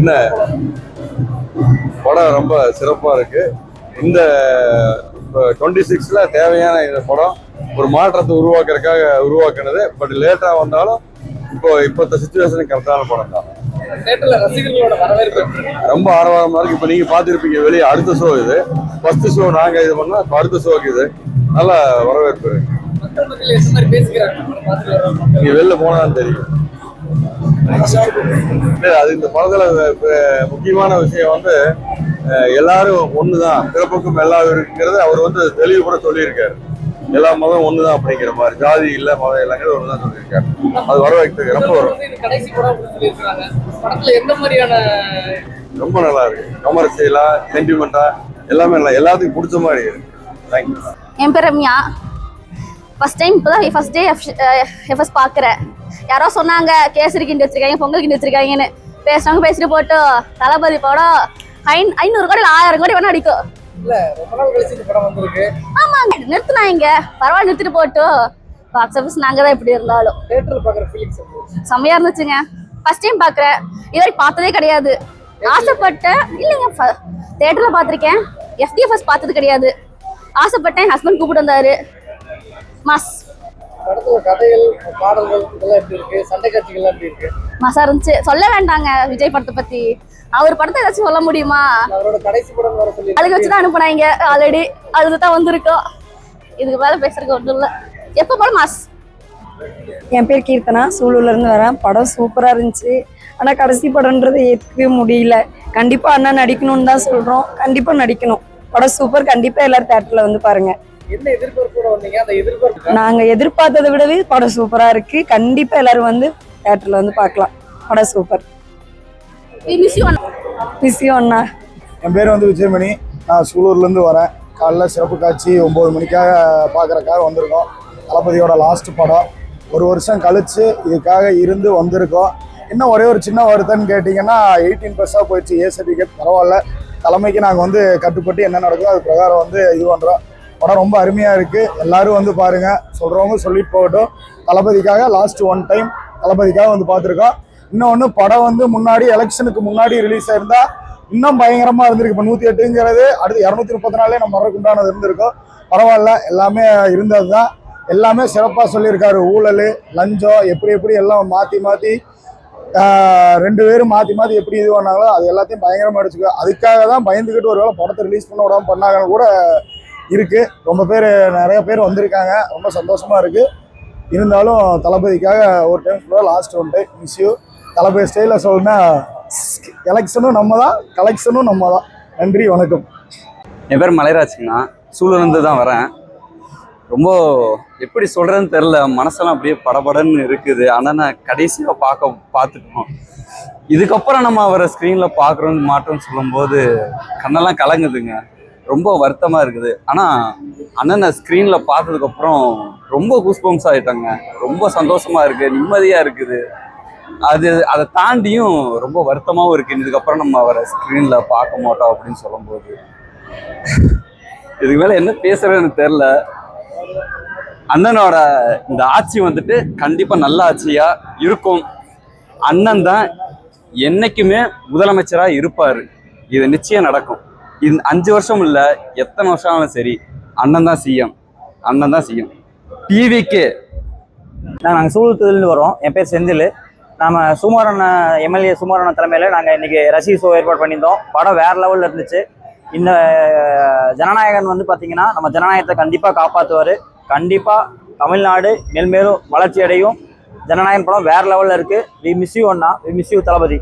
என்ன படம் ரொம்ப சிறப்பாக இருக்கு. இந்த 26ல தேவையான இந்த படம் ஒரு மாற்றத்தை உருவாக்குனது. பட் லேட்டா வந்தாலும் இப்போ சிச்சுவேஷனுக்கு கரெக்டான படம் தான். ரொம்ப ஆரவாரமா இருக்கு. இப்போ நீங்க பாத்துருப்பீங்க வெளியே அடுத்த ஷோ இது. ஃபர்ஸ்ட் ஷோ நாங்க இது பண்ணா அடுத்த ஷோக்கு இது நல்ல வரவேற்பு. நீங்க வெளில போனாலும் தெரியும். அது இந்த படத்துல முக்கியமான விஷயம் எல்லாரும் ஒண்ணுதான், பிறப்புக்கும் எல்லாம் இருக்குங்கிறது அவர் தெளிவு கூட சொல்லியிருக்காரு. எல்லா மதம் ஒண்ணுதான் அப்படிங்கிற மாதிரி, ஜாதி இல்ல மதம் இல்லைங்கிறது ஒண்ணுதான் சொல்லியிருக்காரு. அது வரவேற்கிறது ரொம்ப ரொம்ப நல்லா இருக்கு. கமர்ஷியலா சென்டிமெண்டா எல்லாமே நல்லா, எல்லாத்துக்கும் பிடிச்ச மாதிரி இருக்கு. தேங்க்யூ. என் பேர் ரம்யா. ஃபர்ஸ்ட் டைம் இப்போதான் ஃபர்ஸ்ட் டே எஃப்எஸ் பார்க்குறேன். யாரோ சொன்னாங்க கேசரி கிண்டி வச்சிருக்காங்க, பொங்கல் கிண்டி வச்சிருக்காங்கன்னு. பேசிட்டு போட்டு தளபதி படம் 500 கோடி 1000 கோடி வேணா அடிக்கும். ஆமாங்க, நிறுத்தினாங்க. பரவாயில்ல, நிறுத்திட்டு போட்டு பாக்ஸ் ஆஃபீஸ் நாங்க தான் எப்படி இருந்தாலும் செம்மையா இருந்துச்சுங்க. ஃபர்ஸ்ட் டைம் பார்க்குறேன். இது வரைக்கும் பார்த்ததே கிடையாது. ஆசைப்பட்டேன் இல்லைங்க, தியேட்டர்ல பார்த்துருக்கேன். FDFS பார்த்தது கிடையாது. ஆசைப்பட்டேன். ஹஸ்பண்ட் கூப்பிட்டு வந்தாரு. மாஸ் மாசா இருந்துச்சு. சொல்ல வேண்டாங்க விஜய் படத்தை பத்தி. அவர் படத்தை ஏதாச்சும் சொல்ல முடியுமா? அதுக்கு வச்சுதான் அனுப்புனாங்க. ஆல்ரெடி அதுதான் வந்திருக்கோம். இதுக்கு மேல பேசுறதுக்கு ஒன்றும் இல்லை. எப்ப படம் மாஸ். என் பேர் கீர்த்தனா, சூலூர்ல இருந்து வரேன். படம் சூப்பரா இருந்துச்சு. ஆனா கடைசி படம்ன்றது ஏற்கவே முடியல. கண்டிப்பா அண்ணா நடிக்கணும்னு தான் சொல்றோம். கண்டிப்பா நடிக்கணும். படம் சூப்பர். கண்டிப்பா எல்லாரும் தியேட்டர்ல வந்து பாருங்க. என்ன எதிர்பார்ப்போட வந்தீங்க? அந்த எதிர்பார்ப்பு நாங்க எதிர்பார்த்ததை விடவே படம் சூப்பரா இருக்கு. கண்டிப்பா எல்லாரும் வந்து தியேட்டர்ல வந்து பார்க்கலாம். படம் சூப்பர். மிஸ்யூ அண்ணா. என் பேர் விஜயமணி. நான் சூலூர்ல இருந்து வரேன். காலைல சிறப்பு காட்சி 9 மணிக்காக பார்க்கறக்காக வந்திருக்கோம். தளபதியோட லாஸ்ட் படம். 1 வருஷம் கழிச்சு இதுக்காக இருந்து வந்திருக்கோம். இன்னும் ஒரே ஒரு சின்ன வருத்தம்னு கேட்டிங்கன்னா 18+ போயிடுச்சு ஏ சர்டிஃபிகேட். பரவாயில்ல, தலைமைக்கு நாங்கள் கட்டுப்பட்டு என்ன நடக்குதோ அது பிரகாரம் இது பண்ணுறோம். படம் ரொம்ப அருமையாக இருக்குது. எல்லோரும் பாருங்கள். சொல்கிறவங்க சொல்லிட்டு போகட்டும். தளபதிக்காக லாஸ்ட் ஒன் டைம் தளபதிக்காக பார்த்துருக்கோம். இன்னொன்று படம் முன்னாடி எலெக்ஷனுக்கு முன்னாடி ரிலீஸ் ஆயிருந்தா இன்னும் பயங்கரமாக இருந்திருக்கு. இப்போ 108ங்கிறது அடுத்து 234 நம்ம வர்றதுக்கு உண்டானது இருந்திருக்கும். பரவாயில்ல, எல்லாமே இருந்தது தான். எல்லாமே சிறப்பாக சொல்லியிருக்காரு. ஊழல், லஞ்சம் எப்படி எல்லாம் மாற்றி 2 பேரும் மாற்றி எப்படி இது பண்ணாங்களோ அது எல்லாத்தையும் பயங்கரமாக அடிச்சுக்கோ. அதுக்காக தான் பயந்துக்கிட்டு ஒரு வேளை படத்தை ரிலீஸ் பண்ண விடாமல் பண்ணாங்கன்னு கூட இருக்கு. நிறைய பேர் வந்திருக்காங்க. ரொம்ப சந்தோஷமா இருக்கு. இருந்தாலும் தளபதிக்காக ஒரு டைம் ஃபுல்லாக லாஸ்ட் ஒன் டைம் மிஸ்யூ. தளபதி ஸ்டைலில் சொல்லணும்னா எலெக்ஷனும் நம்ம தான், கலெக்ஷனும் நம்ம தான். நன்றி, வணக்கம். என் பேர் மலைராஜ்ங்கண்ணா. சூலூர்லேருந்து தான் வரேன். ரொம்ப எப்படி சொல்கிறதுன்னு தெரில. மனசெல்லாம் அப்படியே படபடன்னு இருக்குது. ஆனால் நான் கடைசியாக பார்த்துட்டோம். இதுக்கப்புறம் நம்ம அவரை ஸ்க்ரீனில் பார்க்குறோன்னு மாற்றோன்னு சொல்லும்போது கண்ணெல்லாம் கலங்குதுங்க. ரொம்ப வருத்தமாக இருக்குது. ஆனால் அண்ணனை ஸ்க்ரீனில் பார்த்ததுக்கப்புறம் ரொம்ப கூஸ்பம்ஸ் ஆகிட்டாங்க. ரொம்ப சந்தோஷமாக இருக்குது, நிம்மதியாக இருக்குது. அதை தாண்டியும் ரொம்ப வருத்தமாகவும் இருக்குது. இதுக்கப்புறம் நம்ம அவரை ஸ்க்ரீனில் பார்க்க மாட்டோம் அப்படின்னு சொல்லும்போது இதுக்கு மேலே என்ன பேசுகிறதுன்னு தெரில. அண்ணனோட இந்த ஆட்சி கண்டிப்பாக நல்ல ஆட்சியாக இருக்கும். அண்ணன் தான் என்னைக்குமே முதலமைச்சராக இருப்பார். இது நிச்சயம் நடக்கும். 5 வருஷம் இல்லை, எத்தனை வருஷம் ஆனாலும் சரி, அண்ணன் தான் சிஎம். டிவிக்கு நாங்கள் சூலூர்லேருந்து வரோம். என் பேர் செந்தில். நம்ம எம்எல்ஏ சுமாரண்ண தலைமையில் நாங்கள் இன்றைக்கி ரசிகர் ஷோ ஏற்பாடு பண்ணியிருந்தோம். படம் வேறு லெவலில் இருந்துச்சு. இந்த ஜனநாயகன் பார்த்திங்கன்னா நம்ம ஜனநாயகத்தை கண்டிப்பாக காப்பாற்றுவார். கண்டிப்பாக தமிழ்நாடு மேல்மேலும் வளர்ச்சி அடையும். ஜனநாயகன் படம் வேறு லெவலில் இருக்குது. வி மிஸ் யூ அண்ணா, வி மிஸ் யூ தளபதி.